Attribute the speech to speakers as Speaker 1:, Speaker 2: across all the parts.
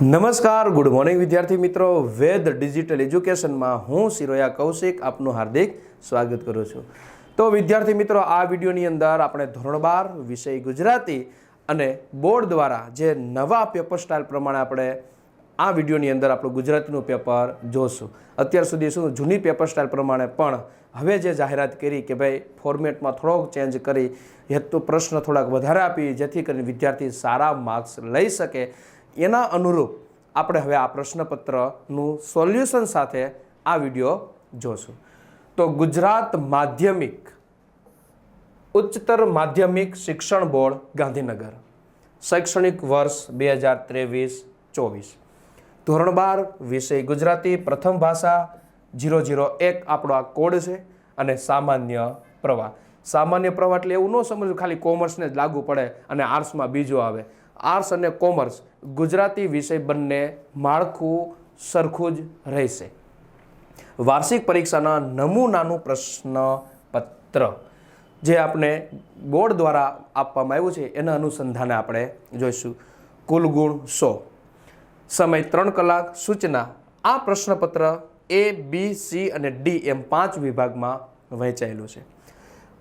Speaker 1: નમસ્કાર, good morning વિદ્યાર્થી મિત્રો. વેદ ડિજિટલ એજ્યુકેશનમાં હું શિરોયા કૌશિક આપનું હાર્દિક સ્વાગત કરું છું. તો વિદ્યાર્થી મિત્રો, આ વિડીયોની અંદર આપણે ધોરણ 12 વિષય ગુજરાતી અને બોર્ડ દ્વારા જે નવા પેપર સ્ટાઇલ પ્રમાણે આપણે આ વિડીયોની અંદર આપણું ગુજરાતીનું પેપર જોશું. અત્યાર સુધી શું જૂની પેપર સ્ટાઇલ પ્રમાણે પણ હવે જે જાહેરાત કરી કે ભાઈ ફોર્મેટમાં થોડોક ચેન્જ કરી હેતુ પ્રશ્ન થોડાક વધારે આપી જેથી કરીને વિદ્યાર્થી સારા માર્ક્સ લઈ શકે, એના અનુરૂપ આપણે હવે આ પ્રશ્નપત્રનું સોલ્યુશન સાથે આ વિડીયો જોશું. તો ગુજરાત માધ્યમિક ઉચ્ચતર માધ્યમિક શિક્ષણ બોર્ડ ગાંધીનગર, શૈક્ષણિક વર્ષ 2023-24, ધોરણ 12 વિષય ગુજરાતી, પ્રથમ ભાષા 001 આપણો આ કોડ છે. અને સામાન્ય પ્રવાહ. સામાન્ય પ્રવાહ એટલે એવું ન સમજવું ખાલી કોમર્સને જ લાગુ પડે અને આર્ટ્સમાં બીજો આવે. આર્ટ્સ અને કોમર્સ ગુજરાતી વિષય બંને માળખું સરખું જ રહેશે. વાર્ષિક પરીક્ષાના નમૂનાનું પ્રશ્નપત્ર જે આપણે બોર્ડ દ્વારા આપવામાં આવ્યું છે એના અનુસંધાને આપણે જોઈશું. કુલ ગુણ 100, સમય 3 કલાક. સૂચના: આ પ્રશ્નપત્ર A, B, C અને D એમ 5 વિભાગમાં વહેંચાયેલું છે.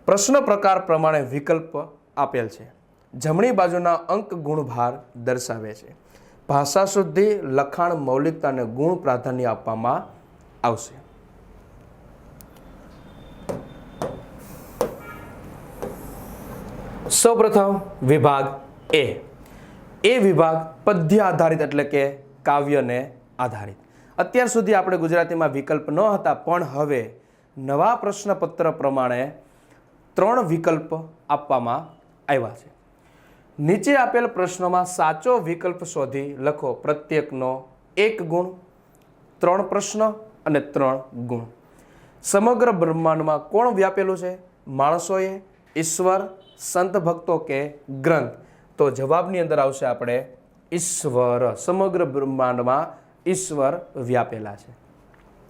Speaker 1: પ્રશ્ન પ્રકાર પ્રમાણે વિકલ્પ આપેલ છે. જમણી બાજુના અંક ગુણભાર દર્શાવે છે. ભાષા શુદ્ધિ, લખાણ, મૌલિકતા અને ગુણ પ્રાધાન્ય આપવામાં આવશે. સૌપ્રથમ વિભાગ A. એ વિભાગ પદ્ય આધારિત એટલે કે કાવ્યને આધારિત. અત્યાર સુધી આપણે ગુજરાતીમાં વિકલ્પ ન હતા, પણ હવે નવા પ્રશ્નપત્ર પ્રમાણે 3 વિકલ્પ આપવામાં આવ્યા છે. નીચે આપેલ પ્રશ્નોમાં સાચો વિકલ્પ શોધી લખો. પ્રત્યેકનો 1 ગુણ, 3 પ્રશ્ન અને 3 ગુણ. સમગ્ર બ્રહ્માંડમાં કોણ વ્યાપેલું છે? માણસોએ, ઈશ્વર, સંત ભક્તો કે ગ્રંથ? તો જવાબની અંદર આવશે આપણે ઈશ્વર. સમગ્ર બ્રહ્માંડમાં ઈશ્વર વ્યાપેલા છે.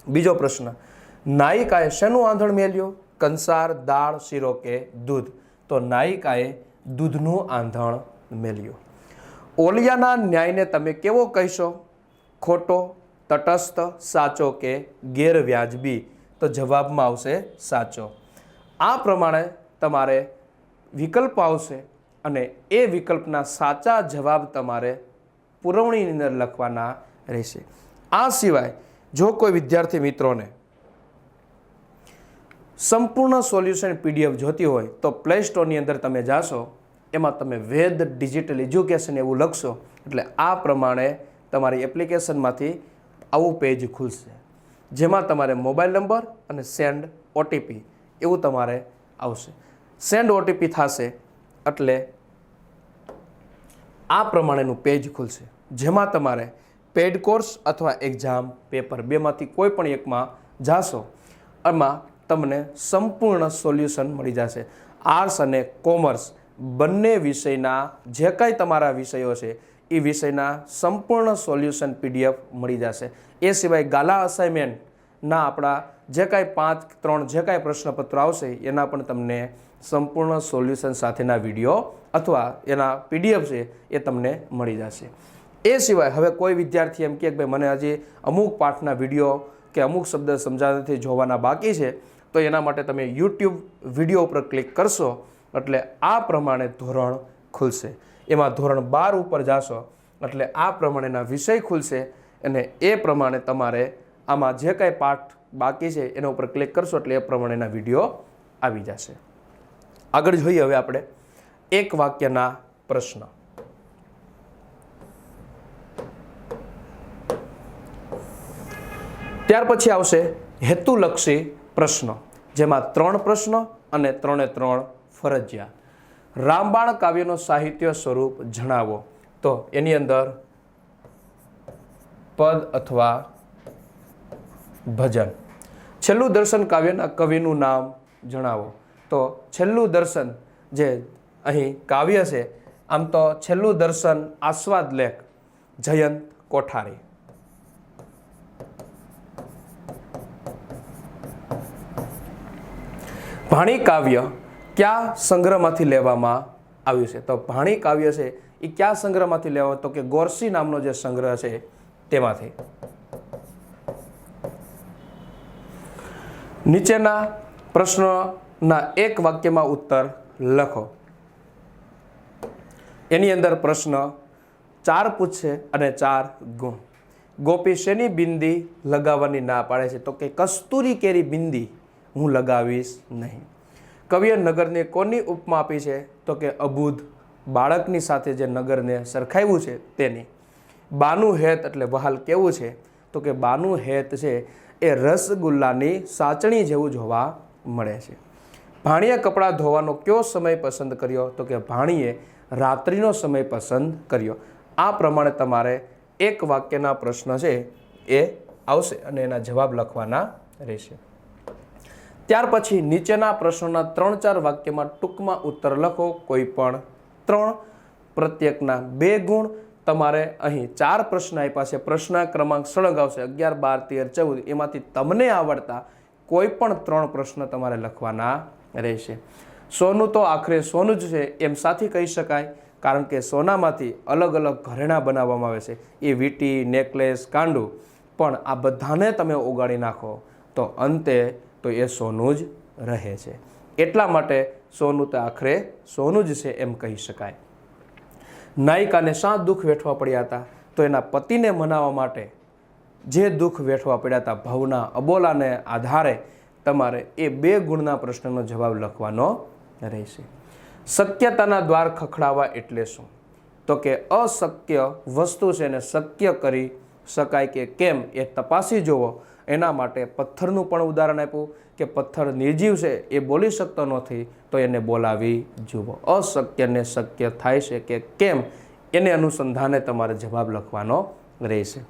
Speaker 1: બીજો પ્રશ્ન: નાયિકાએ શેનું આંધણ મેલ્યું? કંસાર, દાળ, શીરો કે દૂધ? તો નાયિકાએ દૂધનું આંધણ મેલ્યું. ઓલિયાના ન્યાયને તમે કેવો કહેશો? ખોટો, તટસ્થ, સાચો કે ગેરવ્યાજબી? તો જવાબમાં આવશે સાચો. આ પ્રમાણે તમારે વિકલ્પ આવશે અને એ વિકલ્પના સાચા જવાબ તમારે પુરવણીની અંદર લખવાના રહેશે. આ સિવાય જો કોઈ વિદ્યાર્થી મિત્રોને સંપૂર્ણ સોલ્યુશન PDF જોતી હોય તો પ્લે સ્ટોરની અંદર તમે જાશો, એમાં તમે વેદ ડિજિટલ એજ્યુકેશન એવું લખશો એટલે આ પ્રમાણે તમારી એપ્લિકેશનમાંથી આવું પેજ ખુલશે, જેમાં તમારે મોબાઈલ નંબર અને સેન્ડ OTP એવું તમારે આવશે. સેન્ડ OTP થશે એટલે આ પ્રમાણેનું પેજ ખુલશે, જેમાં તમારે પેડ કોર્સ અથવા એક્ઝામ પેપર બેમાંથી કોઈ પણ એકમાં જાશો, એમાં તમને સંપૂર્ણ સોલ્યુશન મળી જશે. આર્ટ્સ અને કોમર્સ બંને વિષયના જે કાંઈ તમારા વિષયો છે એ વિષયના સંપૂર્ણ સોલ્યુશન PDF મળી જશે. એ સિવાય ગાલા અસાઇનમેન્ટના આપણા જે કાંઈ 5-3 જે કાંઈ પ્રશ્નપત્રો આવશે એના પણ તમને સંપૂર્ણ સોલ્યુશન સાથેના વિડીયો અથવા એના PDF છે એ તમને મળી જશે. એ સિવાય હવે કોઈ વિદ્યાર્થી એમ કહે કે ભાઈ મને હજી અમુક પાઠના વિડીયો કે અમુક શબ્દ સમજાવવાથી જોવાના બાકી છે, તો એના માટે તમે YouTube વિડીયો ઉપર ક્લિક કરશો એટલે આ પ્રમાણે ધોરણ ખુલશે. એમાં ધોરણ 12 ઉપર જાશો એટલે આ પ્રમાણેના વિષય ખુલશે અને એ પ્રમાણે તમારે આમાં જે કાંઈ પાઠ બાકી છે એના ઉપર ક્લિક કરશો એટલે એ પ્રમાણેના વિડીયો આવી જશે. આગળ જોઈએ હવે આપણે એક વાક્યના પ્રશ્ન. ત્યાર પછી આવશે હેતુલક્ષી પ્રશ્નો, જેમાં 3 પ્રશ્ન અને 3 ફરજિયાત. રામબાણ કાવ્યનો સાહિત્ય સ્વરૂપ જણાવો. તો એની અંદર પદ અથવા ભજન. છેલ્લું દર્શન કાવ્યના કવિનું નામ જણાવો. તો છેલ્લું દર્શન જે અહીં કાવ્ય છે, આમ તો છેલ્લું દર્શન આસ્વાદ લેખ જયંત કોઠારી. ભાણી કાવ્ય કયા સંગ્રહમાંથી લેવામાં આવ્યું છે? તો ભાણી કાવ્ય છે એ કયા સંગ્રહમાંથી લેવો? તો કે ગોરસી નામનો જે સંગ્રહ છે તેમાંથી. નીચેના પ્રશ્નના એક વાક્યમાં ઉત્તર લખો. એની અંદર પ્રશ્ન 4 પૂછશે અને 4 ગુણ. ગોપી શેની બિંદી લગાવવાની ના પાડે છે? તો કે કસ્તુરી કેરી બિંદી હું લગાવીશ નહીં. કવિએ નગરને કોની ઉપમા આપી છે? તો કે અબુધ બાળકની સાથે જે નગરને સરખાવ્યું છે તેની. બાનું હેત એટલે વહાલ કેવું છે? તો કે બાનું હેત છે એ રસગુલ્લાની સાચણી જેવું જોવા મળે છે. ભાણીએ કપડાં ધોવાનો કયો સમય પસંદ કર્યો? તો કે ભાણીએ રાત્રિનો સમય પસંદ કર્યો. આ પ્રમાણે તમારે એક વાક્યના પ્રશ્ન છે એ આવશે અને એના જવાબ લખવાના રહેશે. ત્યાર પછી નીચેના પ્રશ્નોના 3-4 વાક્યમાં ટૂંકમાં ઉત્તર લખો. કોઈ પણ 3 પ્રત્યેકના 2 ગુણ. તમારે અહીં 4 પ્રશ્ન આપ્યા છે. પ્રશ્ન ક્રમાંક સળગાવશે 11, 12, 13, 14. એમાંથી તમને આવડતા કોઈ પણ 3 પ્રશ્ન તમારે લખવાના રહેશે. સોનું તો આખરે સોનું જ છે એમ સાથી કહી શકાય, કારણ કે સોનામાંથી અલગ અલગ ઘરેણાં બનાવવામાં આવે છે. એ વીંટી, નેકલેસ, કાંડું, પણ આ બધાને તમે ઓગાળી નાખો તો અંતે તો એ સોનું જ રહે છે. એટલા માટે સોનું તો આખરે સોનું જ છે એમ કહી શકાય. નાયિકાને શા દુઃખ વેઠવા પડ્યા હતા? તો એના પતિને મનાવવા માટે જે દુઃખ વેઠવા પડ્યા હતા, ભવના અબોલાને આધારે તમારે એ 2 ગુણના પ્રશ્નનો જવાબ લખવાનો રહેશે. શક્યતાના દ્વાર ખખડાવવા એટલે શું? તો કે અશક્ય વસ્તુ છે એને શક્ય કરી શકાય કે કેમ એ તપાસી જુઓ. એના માટે પથ્થરનું પણ ઉદાહરણ આપ્યું કે પથ્થર નિર્જીવ છે, એ બોલી શકતો નથી, તો એને બોલાવી જુઓ. અશક્યને શક્ય થાય છે કે કેમ એને અનુસંધાને તમારે જવાબ લખવાનો રહેશે.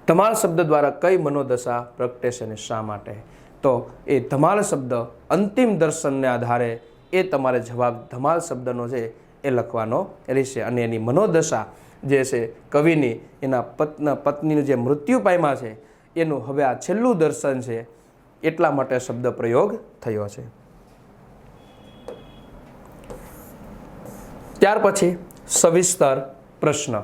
Speaker 1: ધમાલ શબ્દ દ્વારા કઈ મનોદશા પ્રગટે છે અને શા માટે? તો એ ધમાલ શબ્દ અંતિમ દર્શનને આધારે એ તમારે જવાબ ધમાલ શબ્દનો છે એ લખવાનો રહેશે. અને એની મનોદશા જે છે કવિની, એના પત્નીનું જે મૃત્યુ પામ્યા છે એનું હવે આ છેલ્લું દર્શન છે, એટલા માટે શબ્દ પ્રયોગ થયો છે. ત્યાર પછી સવિસ્તર પ્રશ્ન.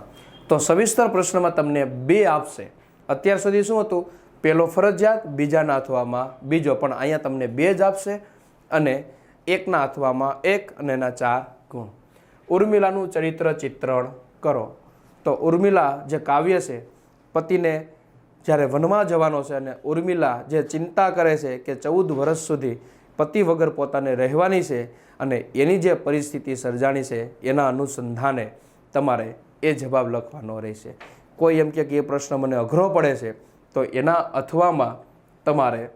Speaker 1: તો સવિસ્તર પ્રશ્નમાં તમને 2 આપશે. અત્યાર સુધી શું હતું? પહેલો ફરજિયાત, બીજાના અથવામાં બીજો, પણ અહીંયા તમને 2 જ આપશે અને એકના અથવામાં 1 અને એના 4 ગુણ. ઉર્મિલાનું ચરિત્ર ચિત્રણ કરો. તો ઉર્મિલા જે કાવ્ય છે, પતિને જ્યારે વનમાં જવાનો છે અને ઉર્મિલા જે ચિંતા કરે છે કે 14 વર્ષ સુધી પતિ વગર પોતાને રહેવાની છે અને એની જે પરિસ્થિતિ સર્જાણી છે એના અનુસંધાને તમારે એ જવાબ લખવાનો રહેશે. કોઈ એમ કે એ પ્રશ્ન મને અઘરો પડે છે, તો એના અથવામાં તમારે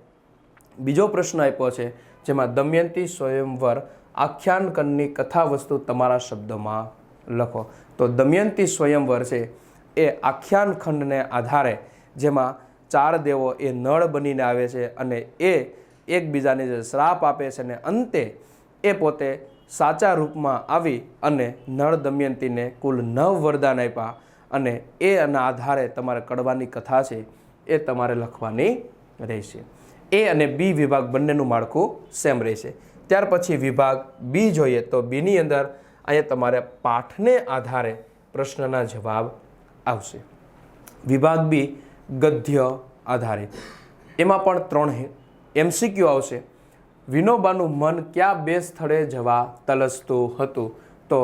Speaker 1: બીજો પ્રશ્ન આપ્યો છે જેમાં દમયંતી સ્વયંવર આખ્યાનકનની કથા વસ્તુ તમારા શબ્દોમાં લખો. તો દમયંતી સ્વયંવર છે એ આખ્યાન ખંડને આધારે, જેમાં 4 દેવો એ નળ બનીને આવે છે અને એ એકબીજાને જે શ્રાપ આપે છે અને અંતે એ પોતે સાચા રૂપમાં આવી અને નળ દમયંતીને કુલ 9 વરદાન આપ્યા અને એના આધારે તમારે કડવાની કથા છે એ તમારે લખવાની રહેશે. એ અને બી વિભાગ બંનેનું માળખું સેમ રહેશે. ત્યાર પછી વિભાગ બી જોઈએ તો બીની અંદર અહીંયા તમારે પાઠને આધારે પ્રશ્નના જવાબ આવશે. વિભાગ બી ગદ્ય આધારિત. એમાં પણ 3 MCQ આવશે. વિનોબાનું મન કયા 2 સ્થળે જવા તલસતું હતું? તો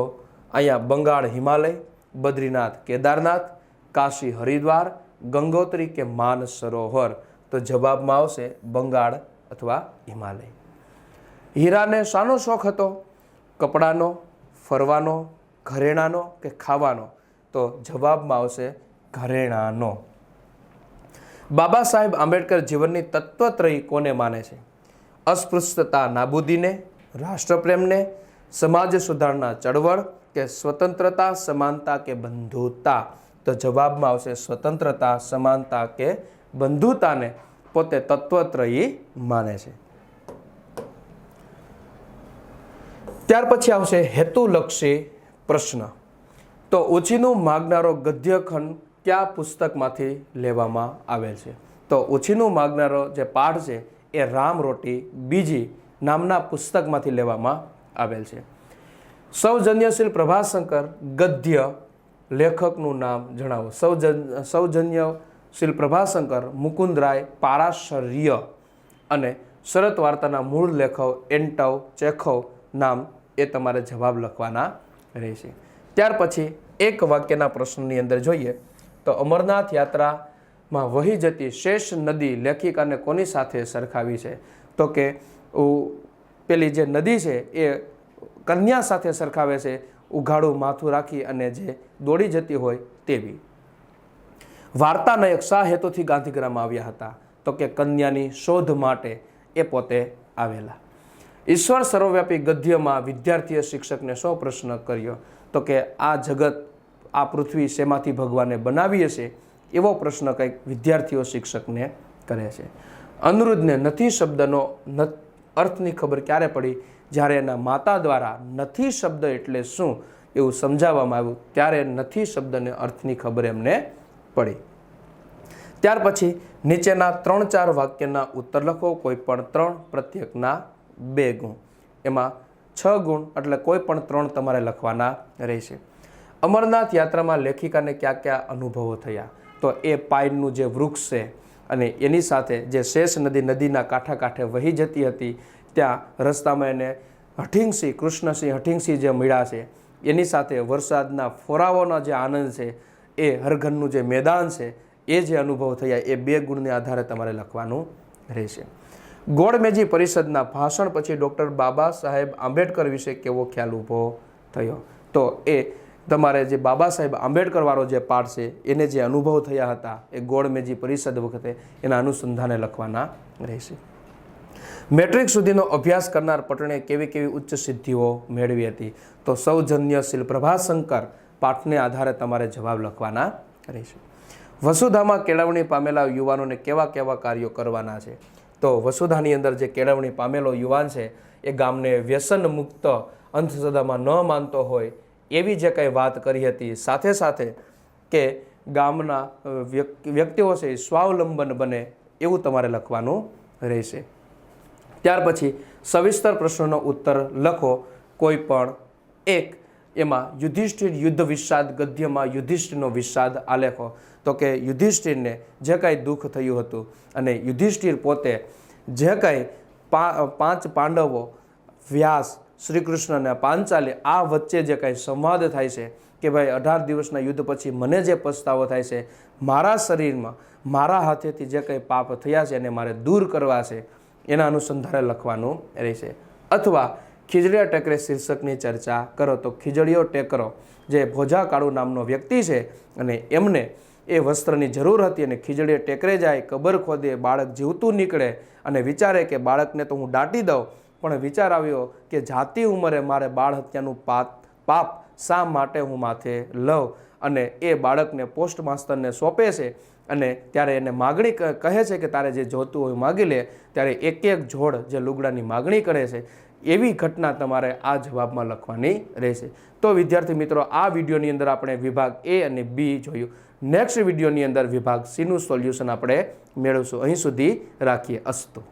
Speaker 1: અહીંયા બંગાળ હિમાલય, બદ્રીનાથ કેદારનાથ, કાશી હરિદ્વાર, ગંગોત્રી કે માન સરોવર? તો જવાબમાં આવશે બંગાળ અથવા હિમાલય. હીરાને શાનો શોખ હતો? કપડાનો, ફરવાનો, ઘરેણાનો કે ખાવાનો? તો જવાબમાં આવશે ઘરેણાનો. બાબા સાહેબ આંબેડકર જીવનની તત્વત્રયી કોને માને છે? અસ્પૃશ્યતા નાબૂદીને, રાષ્ટ્રપ્રેમને, સમાજ સુધારણા ચળવળ કે સ્વતંત્રતા, સમાનતા કે બંધુતા? તો જવાબમાં આવશે સ્વતંત્રતા, સમાનતા કે બંધુતાને પોતે તત્વત્રયી માને છે. ત્યાર પછી આવશે હેતુલક્ષી પ્રશ્ન. તો ઓછીનું માગનારો ગદ્યખંડ કયા પુસ્તકમાંથી લેવામાં આવેલ છે? તો ઓછીનું માગનારો જે પાઠ છે એ રામ રોટી બીજી નામના પુસ્તકમાંથી લેવામાં આવેલ છે. સૌજન્યશીલ પ્રભાશંકર ગદ્ય લેખકનું નામ જણાવો. સૌજન્યશીલ પ્રભાશંકર મુકુંદરાય પારાશર્ય અને શરત વાર્તાના મૂળ લેખક એન્ટવ ચેખવ નામ એ તમારે જવાબ લખવાના રહેશે. ત્યાર પછી એક વાક્યના પ્રશ્નની અંદર જોઈએ તો અમરનાથ યાત્રામાં વહી જતી શેષ નદી લેખિકાને કોની સાથે સરખાવી છે? તો કે પેલી જે નદી છે એ કન્યા સાથે સરખાવે છે, ઉઘાડું માથું રાખી અને જે દોડી જતી હોય તેવી. વાર્તા નાયક શા હેતુથી ગાંધીગ્રામમાં આવ્યા હતા? તો કે કન્યાની શોધ માટે એ પોતે આવેલા. ઈશ્વર સર્વવ્યાપી ગદ્યમાં વિદ્યાર્થીએ શિક્ષકને શો પ્રશ્ન કર્યો? તો કે આ જગત, આ પૃથ્વી શેમાંથી ભગવાને બનાવી હશે એવો પ્રશ્ન કંઈક વિદ્યાર્થીઓ શિક્ષકને કરે છે. અનિરુદ્ધને નથી શબ્દનો અર્થની ખબર ક્યારે પડી? જ્યારે એના માતા દ્વારા નથી શબ્દ એટલે શું એવું સમજાવવામાં આવ્યું ત્યારે નથી શબ્દને અર્થની ખબર એમને પડી. ત્યાર પછી નીચેના 3-4 વાક્યના ઉત્તર લખો. કોઈ પણ 3, પ્રત્યેકના 2 ગુણ. એમાં 6 ગુણ એટલે કોઈ પણ 3 તમારે લખવાના રહેશે. અમરનાથ યાત્રામાં લેખિકાને કયા કયા અનુભવો થયા? તો એ પાઇનનું જે વૃક્ષ છે અને એની સાથે જે શેષ નદી નદીના કાંઠે વહી જતી હતી, ત્યાં રસ્તામાં એને હઠીંગસિંહ, કૃષ્ણસિંહ હઠીંગસિંહ જે મળ્યા છે, એની સાથે વરસાદના ફોરાઓનો જે આનંદ છે, એ હરઘરનું જે મેદાન છે, એ જે અનુભવ થયા, એ 2 ગુણને આધારે તમારે લખવાનું રહેશે. ગોળમેજી પરિષદના ભાષણ પછી ડૉક્ટર બાબા સાહેબ આંબેડકર વિશે કેવો ખ્યાલ ઊભો થયો? તો એ તમારે જે બાબા સાહેબ આંબેડકર વાળો જે પાઠ છે એને જે અનુભવ થયા હતા એ ગોળમેજી પરિષદ વખતે એના અનુસંધાને લખવાના રહેશે. મેટ્રિક સુધીનો અભ્યાસ કરનાર પટણે કેવી કેવી ઉચ્ચ સિદ્ધિઓ મેળવી હતી? તો સૌજન્યશીલ પ્રભાશંકર પાઠને આધારે તમારે જવાબ લખવાના રહેશે. વસુધામાં કેળવણી પામેલા યુવાનોને કેવા કેવા કાર્યો કરવાના છે? તો વસુધાની અંદર જે કેળવણી પામેલો યુવાન છે એ ગામને વ્યસન મુક્ત અંધશ્રદ્ધામાં ન માનતો હોય એવી જે કંઈ વાત કરી હતી. સાથે સાથે કે ગામના વ્યક્તિઓ છે એ સ્વાવલંબન બને એવું તમારે લખવાનું રહેશે. ત્યાર પછી સવિસ્તર પ્રશ્નોનો ઉત્તર લખો. કોઈ પણ એક. એમાં યુધિષ્ઠિર યુદ્ધ વિષાદ ગદ્યમાં યુધિષ્ઠિરનો વિષાદ આલેખો. તો કે યુધિષ્ઠિરને જે કાંઈ દુઃખ થયું હતું અને યુધિષ્ઠિર પોતે જે કાંઈ 5 પાંડવો, વ્યાસ, શ્રી કૃષ્ણ અને પાંચાલી આ વચ્ચે જે કાંઈ સંવાદ થાય છે કે ભાઈ 18 દિવસના યુદ્ધ પછી મને જે પસ્તાવો થાય છે, મારા શરીરમાં મારા હાથેથી જે કંઈ પાપ થયા છે એને મારે દૂર કરવા છે, એના અનુસંધાને લખવાનું રહેશે. અથવા ખીજડીયા ટેકરે શીર્ષકની ચર્ચા કરો. તો ખીજડીયો ટેકરો જે ભોજા કાળુ નામનો વ્યક્તિ છે અને એમને એ વસ્ત્રની જરૂર હતી અને ખીજડીએ ટેકરે જાય, કબર ખોદે, બાળક જીવતું નીકળે અને વિચારે કે બાળકને તો હું દાટી દઉં, પણ વિચાર આવ્યો કે જાતિ ઉંમરે મારે બાળ હત્યાનું પાપ શા માટે હું માથે લઉં? અને એ બાળકને પોસ્ટ માસ્તરને સોંપે છે અને ત્યારે એને માગણી કહે છે કે તારે જે જોતું હોય માગી લે. ત્યારે એક જોડ જે લુગડાની માગણી કરે છે એવી ઘટના તમારે આ જવાબમાં લખવાની રહેશે. તો વિદ્યાર્થી મિત્રો, આ વિડીયોની અંદર આપણે વિભાગ A અને B જોયું. નેક્સ્ટ વિડીયોની અંદર વિભાગ C નું સોલ્યુશન આપણે મેળવશું. અહીં સુધી રાખીએ. અસ્તુ.